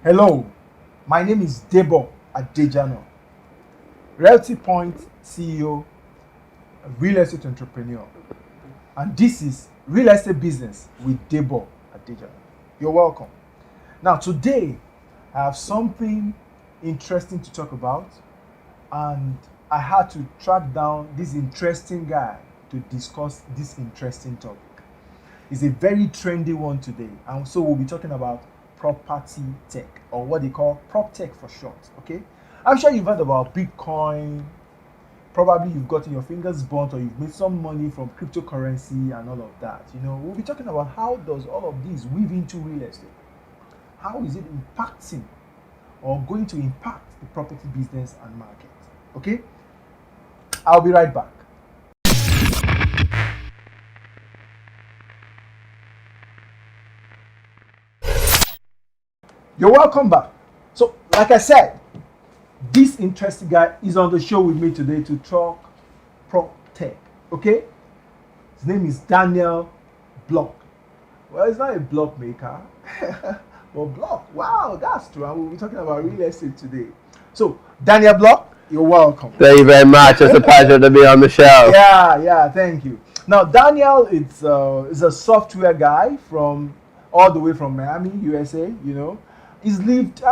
Hello, my name is Debo Adejana, Realty Point CEO, real estate entrepreneur, and this is Real Estate Business with Debo Adejana. You're welcome. Now, today I have something interesting to talk about, and I had to track down this interesting guy to discuss this interesting topic. It's a very trendy one today, and so we'll be talking about property tech, or what they call prop tech for short. Okay, I'm sure you've heard about Bitcoin. Probably you've gotten your fingers burnt, or you've made some money from cryptocurrency and all of that. We'll be talking about how does all of this weave into real estate. How is it impacting or going to impact the property business and market? Okay, I'll be right back. You're welcome back. So, like I said, this interesting guy is on the show with me today to talk prop tech. Okay? His name is Daniel Bloch. Well, he's not a block maker, but Bloch. Wow, that's true. And we'll be talking about real estate today. So, Daniel Bloch, you're welcome. Thank you very much. It's a pleasure to be on the show. Yeah, thank you. Now, Daniel is a software guy from all the way from Miami, USA. He's lived,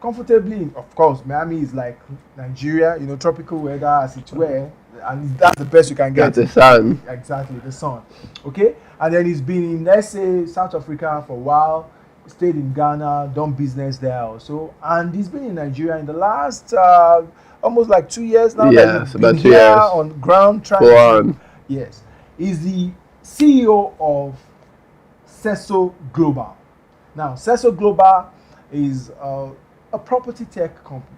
comfortably. Of course, Miami is like Nigeria, tropical weather as it were, and that's the best you can get. Got the sun. Exactly, the sun. Okay, and then he's been in, let's say, South Africa for a while, stayed in Ghana, done business there also, and he's been in Nigeria in the last almost like 2 years now. Yes, about 2 here years. On ground trying. Full on. Yes, he's the CEO of Seso Global. Now, Seso Global is a property tech company,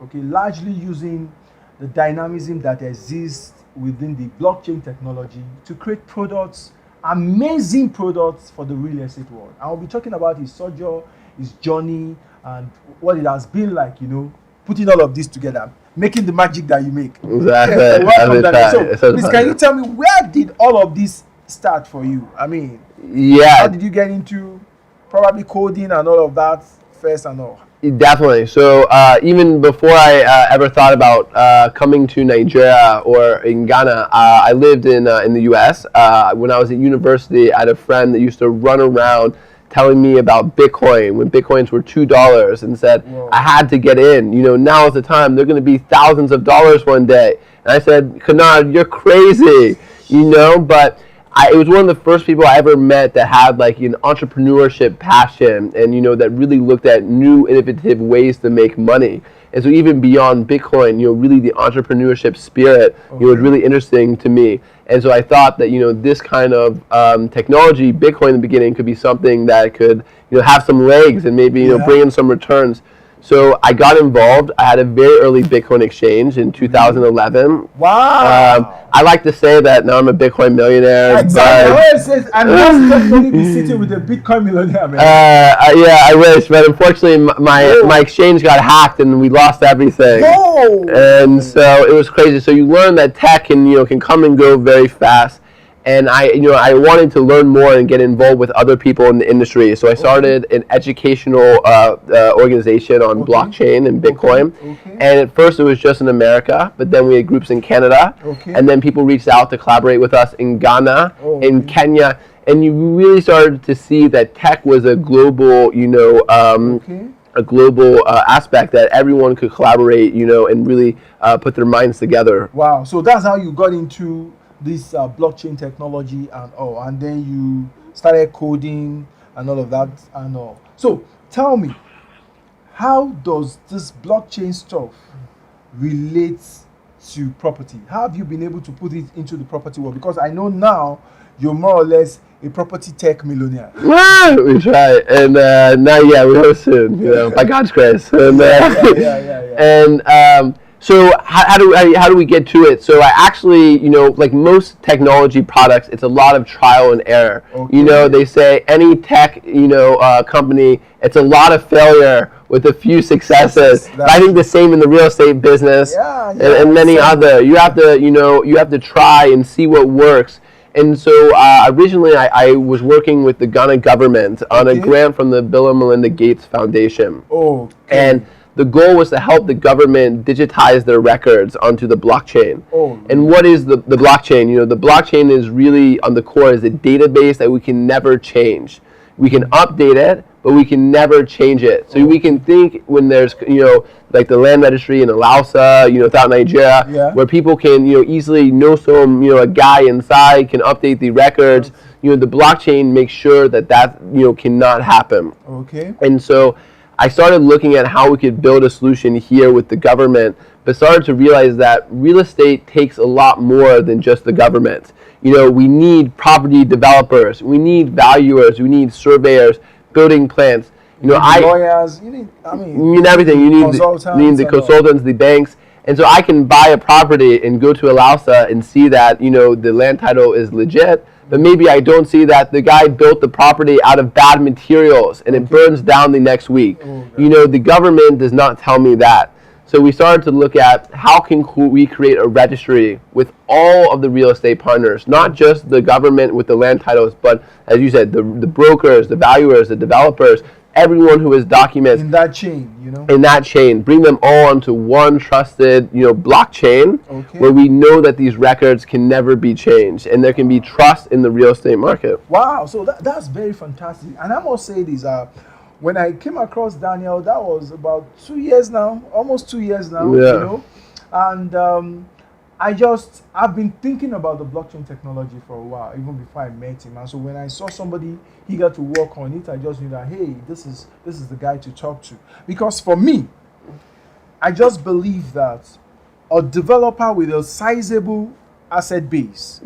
okay, largely using the dynamism that exists within the blockchain technology to create products, amazing products for the real estate world. And we'll be talking about his sojourn, his journey, and what it has been like, putting all of this together, making the magic that you make. Exactly. Welcome, Daniel. So, please, can you tell me, where did all of this start for you? How did you get into probably coding and all of that first and all? Definitely. So even before I ever thought about coming to Nigeria or in Ghana, I lived in the U.S. When I was at university, I had a friend that used to run around telling me about Bitcoin when Bitcoins were $2 and said, whoa, I had to get in. Now is the time. They're going to be thousands of dollars one day. And I said, Kanad, you're crazy. But it was one of the first people I ever met that had like an entrepreneurship passion and, that really looked at new innovative ways to make money. And so even beyond Bitcoin, really the entrepreneurship spirit, was really interesting to me. And so I thought that, this kind of technology, Bitcoin in the beginning, could be something that could, have some legs and maybe, bring in some returns. So I got involved. I had a very early Bitcoin exchange in 2011. Wow. I like to say that now I'm a Bitcoin millionaire. Exactly. I'm not definitely be sitting with a Bitcoin millionaire, man. Yeah, I wish, but unfortunately my exchange got hacked and we lost everything. Whoa. And so it was crazy. So you learn that tech can come and go very fast. And I wanted to learn more and get involved with other people in the industry. So I started an educational organization on blockchain and Bitcoin. And at first it was just in America, but then we had groups in Canada. And then people reached out to collaborate with us in Ghana, in Kenya. And you really started to see that tech was a global, a global aspect that everyone could collaborate, and really put their minds together. Wow. So that's how you got into this blockchain technology and all, and then you started coding and all of that and all. So tell me, how does this blockchain stuff relate to property? How have you been able to put it into the property world? Because I know now you're more or less a property tech millionaire. We try, and now we hope soon, by God's grace. And, and so how do we get to it? So I actually, like most technology products, it's a lot of trial and error. They say any tech, company, it's a lot of failure with a few successes. But I think the same in the real estate business and many other. You have to, you have to try and see what works. And so originally I was working with the Ghana government on a grant from the Bill and Melinda Gates Foundation. And the goal was to help the government digitize their records onto the blockchain. And what is the blockchain? You know, the blockchain is really, on the core, is a database that we can never change. We can update it, but we can never change it. So we can think when there's, you know, like the land registry in Alausa, you know, throughout Nigeria, where people can, you know, easily know some, you know, a guy inside can update the records. You know, the blockchain makes sure that that, you know, cannot happen. And so I started looking at how we could build a solution here with the government, but started to realize that real estate takes a lot more than just the government. You know, we need property developers, we need valuers, we need surveyors, building plans. You know, lawyers, you need everything. You need the consultants, the banks. And so I can buy a property and go to Alausa and see that, you know, the land title is legit, but maybe I don't see that the guy built the property out of bad materials and it burns down the next week. You know, the government does not tell me that. So we started to look at how can we create a registry with all of the real estate partners, not just the government with the land titles, but as you said, the brokers, the valuers, the developers, everyone who has documents in that chain, you know, bring them all onto one trusted, you know, blockchain where we know that these records can never be changed and there can be trust in the real estate market. Wow, so that's very fantastic. And I must say this, when I came across Daniel, that was about 2 years now, almost 2 years now, you know, and I've been thinking about the blockchain technology for a while, even before I met him. And so when I saw somebody eager to work on it, I just knew that, hey, this is the guy to talk to. Because for me, I just believe that a developer with a sizable asset base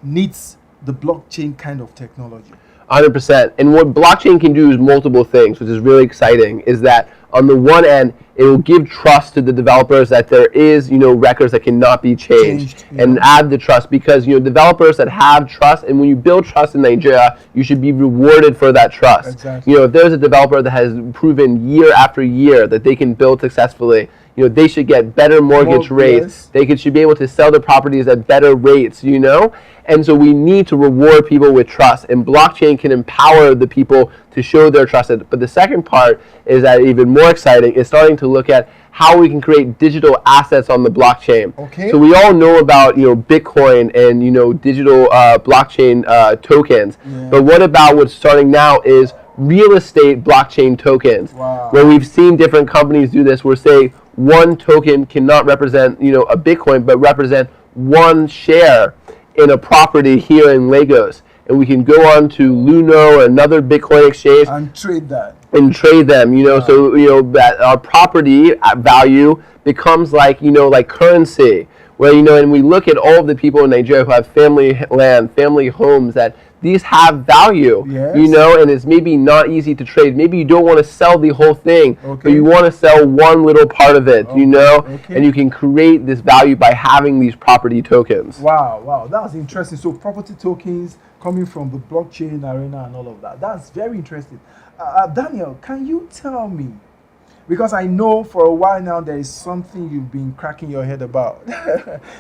needs the blockchain kind of technology. 100%. And what blockchain can do is multiple things, which is really exciting, is that on the one end, it will give trust to the developers that there is, you know, records that cannot be changed and add the trust, because, you know, developers that have trust, and when you build trust in Nigeria, you should be rewarded for that trust. You know, if there's a developer that has proven year after year that they can build successfully, you know, they should get better mortgage rates. They should be able to sell their properties at better rates, you know? And so we need to reward people with trust, and blockchain can empower the people to show their trust. But the second part is that even more exciting is starting to look at how we can create digital assets on the blockchain. So we all know about, you know, Bitcoin and, you know, digital blockchain tokens. But what about what's starting now is real estate blockchain tokens, where we've seen different companies do this, where say one token cannot represent, you know, a Bitcoin, but represent one share in a property here in Lagos. And we can go on to Luno or another Bitcoin exchange and trade that. And trade them, you know, so, you know, that our property value becomes like, you know, like currency. Where, you know, and we look at all of the people in Nigeria who have family land, family homes, that these have value, you know, and it's maybe not easy to trade. Maybe you don't want to sell the whole thing, but you want to sell one little part of it, you know, and you can create this value by having these property tokens. Wow, that's interesting. So property tokens coming from the blockchain arena and all of that. That's very interesting. Daniel, can you tell me, because I know for a while now there is something you've been cracking your head about.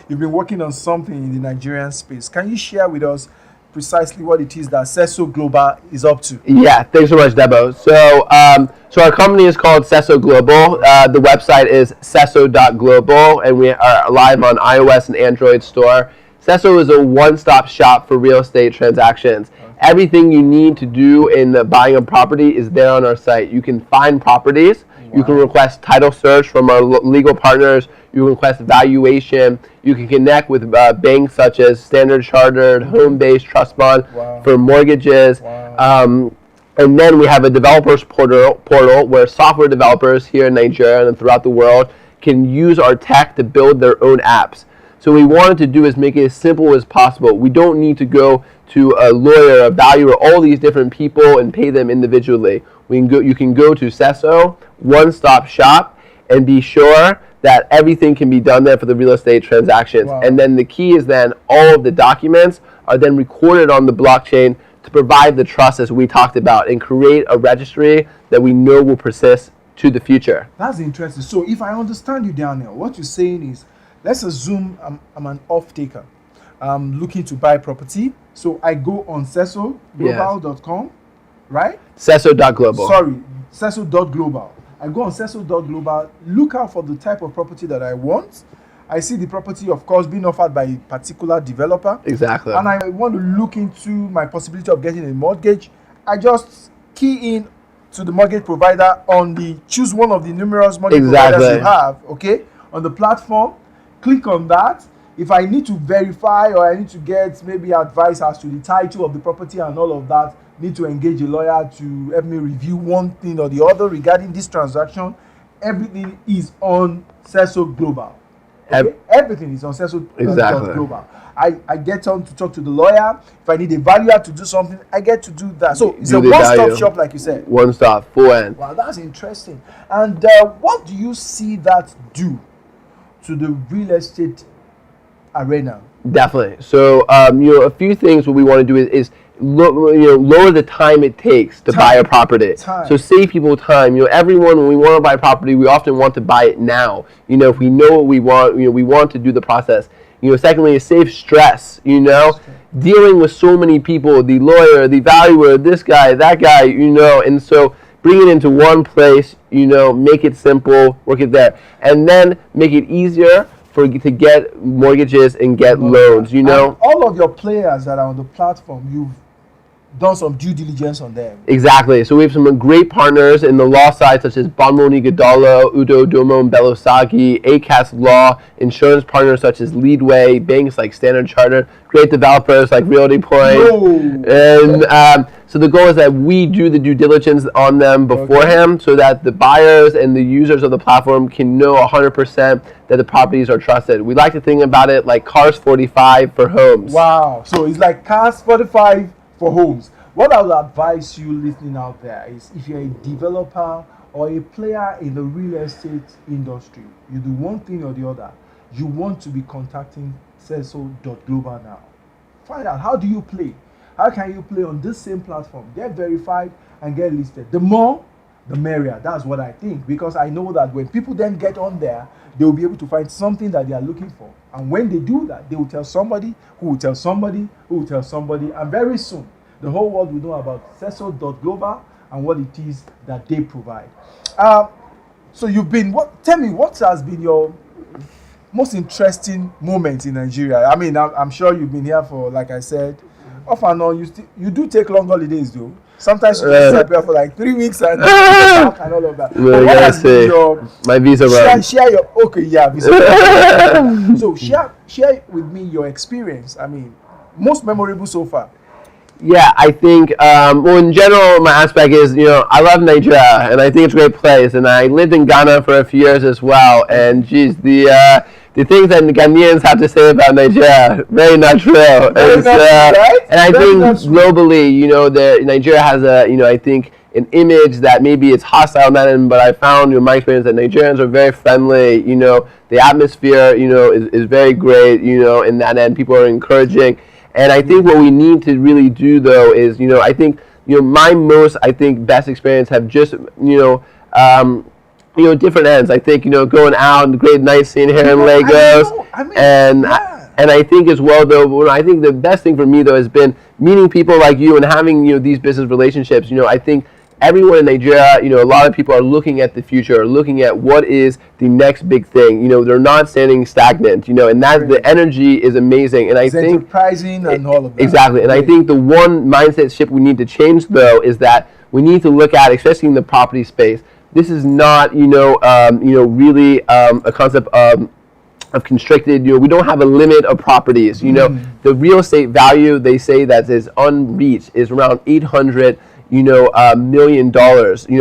You've been working on something in the Nigerian space. Can you share with us precisely what it is that Sesso Global is up to? Yeah, thanks so much, Debo. So our company is called Sesso Global. The website is sesso.global, and we are live on iOS and Android store. Sesso is a one-stop shop for real estate transactions. Everything you need to do in the buying a property is there on our site. You can find properties. You can request title search from our legal partners. You can request valuation. You can connect with banks such as Standard Chartered, Home-Based, Trust Bond for mortgages. And then we have a developers portal where software developers here in Nigeria and throughout the world can use our tech to build their own apps. So what we wanted to do is make it as simple as possible. We don't need to go to a lawyer, a valuer, all these different people and pay them individually. You can go to Sesso, one-stop shop, and be sure that everything can be done there for the real estate transactions. And then the key is then all of the documents are then recorded on the blockchain to provide the trust as we talked about and create a registry that we know will persist to the future. That's interesting. So if I understand you, Daniel, what you're saying is, let's assume I'm an off-taker. I'm looking to buy property. So I go on cesoglobal.com, right? Ceso.global. Sorry, ceso.global. I go on ceso.global, look out for the type of property that I want. I see the property, of course, being offered by a particular developer. Exactly. And I want to look into my possibility of getting a mortgage. I just key in to the mortgage provider on the choose one of the numerous mortgage providers you have, okay, on the platform. Click on that. If I need to verify or I need to get maybe advice as to the title of the property and all of that, need to engage a lawyer to help me review one thing or the other regarding this transaction, everything is on Ceso Global. Okay? Everything is on Ceso Global. I get on to talk to the lawyer. If I need a valuer to do something, I get to do that. So it's a one-stop shop, like you said. One stop, full end. Wow, that's interesting. And what do you see that do to the real estate arena? Definitely. So, a few things what we want to do is lower the time it takes to buy a property. So save people time. Everyone, when we want to buy property, we often want to buy it now. If we know what we want, we want to do the process. Secondly, it saves stress. Dealing with so many people, the lawyer, the valuer, this guy, that guy, and so bring it into one place, make it simple, work it there, and then make it easier to get mortgages and get loans, And all of your players that are on the platform, you've done some due diligence on them. Exactly. So we have some great partners in the law side, such as Bonmoni Godalo, Udo Domo and Belosagi, ACAS Law, insurance partners such as Leadway, banks like Standard Chartered, great developers like Realty Point. And so the goal is that we do the due diligence on them beforehand so that the buyers and the users of the platform can know 100% that the properties are trusted. We like to think about it like Cars 45 for homes. Wow. So it's like Cars 45 for homes. What I would advise you listening out there is, if you're a developer or a player in the real estate industry, you do one thing or the other, you want to be contacting Ceso.global now. Find out, how do you play? How can you play on this same platform? Get verified and get listed. The more, the merrier. That's what I think, because I know that when people then get on there, they will be able to find something that they are looking for. And when they do that, they will tell somebody, who will tell somebody, who will tell somebody, and very soon, the whole world will know about Ceso.global and what it is that they provide. So tell me, what has been your most interesting moment in Nigeria? I mean, I'm sure you've been here for, like I said, off and on. You do take long holidays though. Sometimes you disappear for like 3 weeks and back and all of that. Well, what has been my visa run? Share your visa run. So share with me your experience. I mean, most memorable so far. Yeah, I think, in general, my aspect is, I love Nigeria, and I think it's a great place, and I lived in Ghana for a few years as well, and geez, the things that the Ghanaians have to say about Nigeria, very not true. And I think globally, Nigeria has I think an image that maybe it's hostile, but I found, my experience, that Nigerians are very friendly. The atmosphere, is very great. In that end, people are encouraging. And I think what we need to really do, though, is, I think, my best experience have just, different ends. I think, going out and great night scene here in Lagos. And I think as well, though, I think the best thing for me, though, has been meeting people like you and having, these business relationships. I think everyone in Nigeria, a lot of people are looking at the future, looking at what is the next big thing. They're not standing stagnant, and that the energy is amazing. And I think enterprising and all of that. Exactly. And I think the one mindset shift we need to change, though, is that we need to look at, especially in the property space, this is not, really a concept of constricted. We don't have a limit of properties. The real estate value, they say, that is unreached is around $800 $1 million,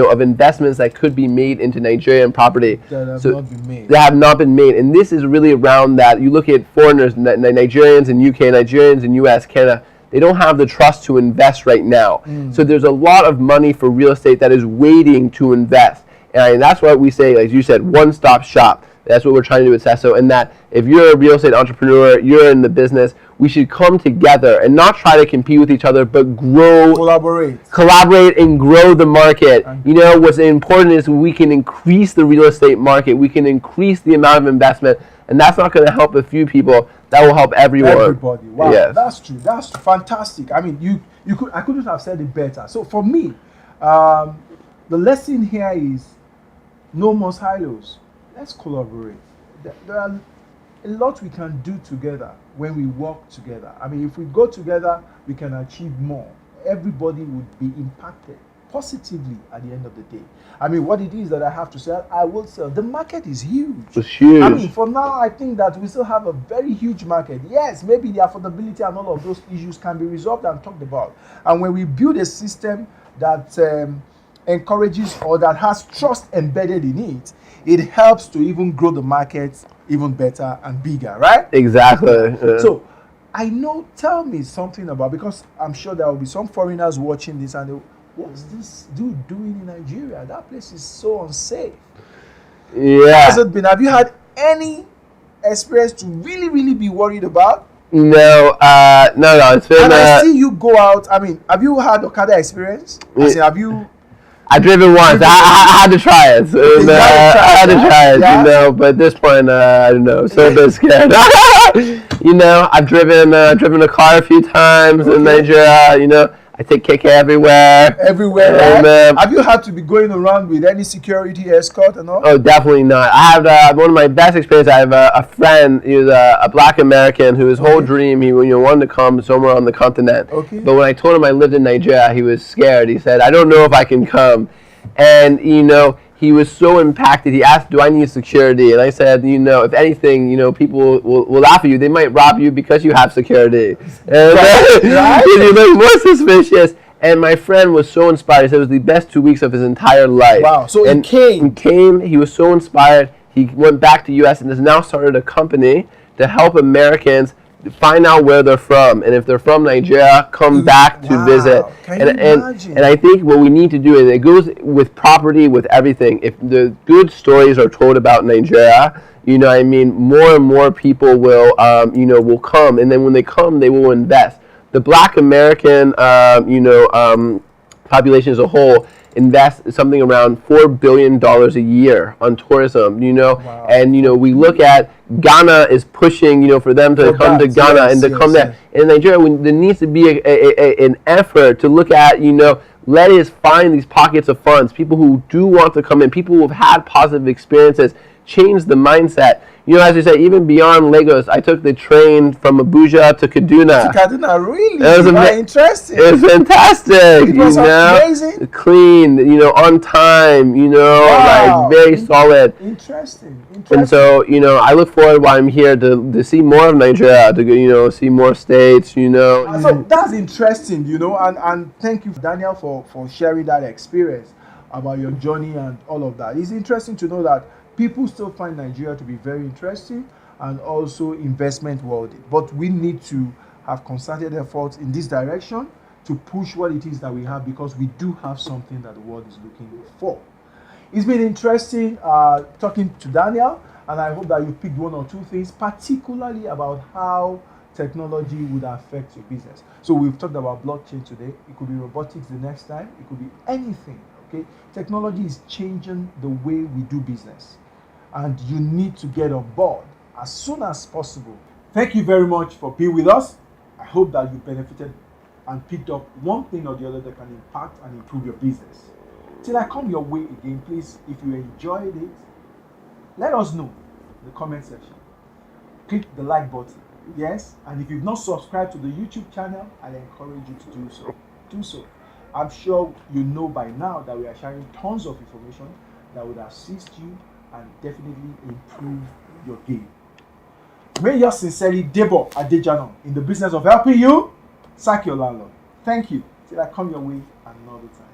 of investments that could be made into Nigerian property. That have not been made. That have not been made. And this is really around that. You look at foreigners, Nigerians in UK, Nigerians in US, Canada, they don't have the trust to invest right now. So there's a lot of money for real estate that is waiting to invest. And that's why we say, as you said, one-stop shop. That's what we're trying to do at Ceso, and that if you're a real estate entrepreneur, you're in the business, we should come together and not try to compete with each other, but grow, collaborate and grow the market. What's important is we can increase the real estate market, we can increase the amount of investment, and that's not going to help a few people. that will help everyone. Everybody. Wow, Yes. that's true. That's fantastic. I mean, I couldn't have said it better. So for me, the lesson here is no more silos. Let's collaborate. There are a lot we can do together when we work together. I mean, if we go together, we can achieve more. Everybody would be impacted positively at the end of the day. I mean, what it is that I have to sell, I will sell. The market is huge. It's huge. I mean, for now, I think that we still have a very huge market. Yes, maybe the affordability and all of those issues can be resolved and talked about. And when we build a system that encourages or that has trust embedded in it, it helps to even grow the market even better and bigger, right? Exactly. Yeah. So, I know, tell me something about, because I'm sure there will be some foreigners watching this and they'll, what's this dude doing in Nigeria? That place is so unsafe. Yeah. Has it been? Have you had any experience to really, really be worried about? No, no. It's been. And I see you go out. I mean, have you had Okada experience? I say, have you? I driven once. I had to try it. So, You had to try it, yeah? You know. But at this point, I don't know. So a bit scared. You know, I've driven a car a few times in Nigeria. You know, I take KK everywhere. Everywhere, right? Have you had to be going around with any security escort and all? Oh, definitely not. I have one of my best experiences. I have a friend. He was a Black American who his whole dream he wanted to come somewhere on the continent. Okay. But when I told him I lived in Nigeria, he was scared. He said, "I don't know if I can come," and you know. He was so impacted. He asked, "Do I need security?" And I said, "You know, if anything, you know, people will laugh at you. They might rob you because you have security." And right? he looked more suspicious. And my friend was so inspired. He said it was the best 2 weeks of his entire life. Wow! So and he came. He came. He was so inspired. He went back to U.S. and has now started a company to help Americans find out where they're from, and if they're from Nigeria, come back to visit. Can you imagine? And I think what we need to do, and it goes with property, with everything. If the good stories are told about Nigeria, you know, I mean, more and more people will, you know, will come, and then when they come, they will invest. The Black American, population as a whole invest something around $4 billion a year on tourism, you know, and, you know, we look at Ghana is pushing, you know, for them to come to Ghana and to come there. In Nigeria, there needs to be an effort to look at, you know, let us find these pockets of funds, people who do want to come in, people who have had positive experiences, change the mindset. You know, as you say, even beyond Lagos, I took the train from Abuja to Kaduna. Really? It was interesting. It was fantastic. It was amazing. Clean, you know, on time, you know, like very solid. Interesting. And so, you know, I look forward while I'm here to see more of Nigeria, to, you know, see more states, you know. So that's interesting, you know, and thank you, Daniel, for sharing that experience about your journey and all of that. It's interesting to know that people still find Nigeria to be very interesting and also investment worthy. But we need to have concerted efforts in this direction to push what it is that we have, because we do have something that the world is looking for. It's been interesting talking to Daniel, and I hope that you picked one or two things, particularly about how technology would affect your business. So we've talked about blockchain today. It could be robotics the next time. It could be anything, okay? Technology is changing the way we do business, and you need to get on board as soon as possible. Thank you very much for being with us. I hope that you benefited and picked up one thing or the other that can impact and improve your business. Till I come your way again, please, if you enjoyed it, let us know in the comment section. Click the like button, yes? And if you've not subscribed to the YouTube channel, I encourage you to do so. Do so. I'm sure you know by now that we are sharing tons of information that would assist you and definitely improve your game. May yours sincerely, Debo Adejana, in the business of helping you sack your landlord. Thank you. Till I come your way another time.